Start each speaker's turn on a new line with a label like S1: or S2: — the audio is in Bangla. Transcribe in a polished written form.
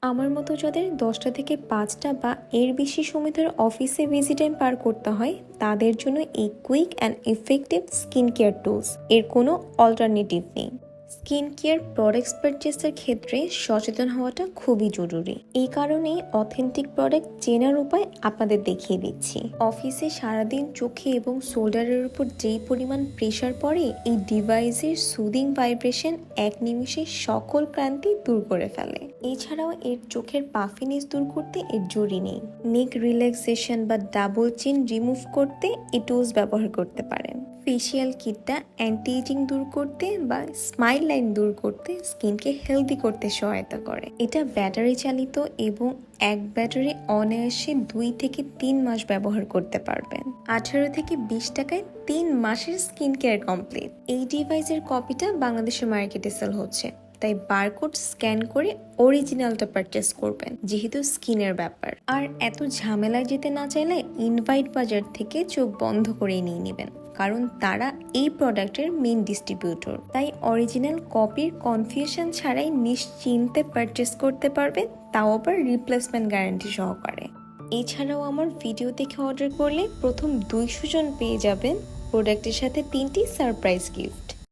S1: আমার মতো যাদের 10টা থেকে 5টা বা এর বেশি সময় ধরে অফিসে বিজি টাইম পার করতে হয় তাদের জন্য এই quick and effective skin care tools এর কোনো অল্টারনেটিভ নেই। স্কিন কেয়ার প্রোডাক্টস পারচেসের ক্ষেত্রে সচেতন হওয়াটা খুবই জরুরি। এই কারণেই অথেন্টিক প্রোডাক্ট চেনার উপায় আপনাদের দেখিয়ে দিচ্ছি। অফিসে সারাদিন চোখে এবং শোল্ডারের উপর যেই পরিমাণ প্রেশার পড়ে, এই ডিভাইসের সুদিং ভাইব্রেশন এক নিমিষে সকল ক্লান্তি দূর করে ফেলে। এছাড়াও এর চোখের পাফিনেস দূর করতে এর জুড়ি নেই। নেক রিল্যাক্সেশন বা ডাবল চিন রিমুভ করতে এই টুলস ব্যবহার করতে পারেন। ফেসিয়াল কিটটা অ্যান্টি এজিং দূর করতে বা স্মাইল লাইন দূর করতে স্কিনকে হেলদি করতে সহায়তা করে। এটা ব্যাটারি চালিত এবং এক ব্যাটারি অনায়াসে 2 থেকে 3 মাস ব্যবহার করতে পারবেন। 18 থেকে 20 টাকায় 3 মাসের স্কিন কেয়ার কমপ্লিট। এই ডিভাইসের কপিটা বাংলাদেশের মার্কেটে সেল হচ্ছে, তাই বারকোড স্ক্যান করে অরিজিনালটা পারচেস করবেন, যেহেতু স্কিনের ব্যাপার। আর এত ঝামেলায় যেতে না চাইলে ইনভাইট বাজার থেকে চোখ বন্ধ করে নিয়ে নেবেন, কারণ তারা এই প্রোডাক্টের মেইন ডিস্ট্রিবিউটর। তাই অরিজিনাল কপির কনফিউশন ছাড়াই নিশ্চিন্তে পারচেস করতে পারবেন, তাও আবার রিপ্লেসমেন্ট গ্যারান্টি সহকারে। এছাড়াও আমার ভিডিও দেখে অর্ডার করলে প্রথম 200 জন পেয়ে যাবেন প্রোডাক্টের সাথে 3টি সারপ্রাইজ গিফট।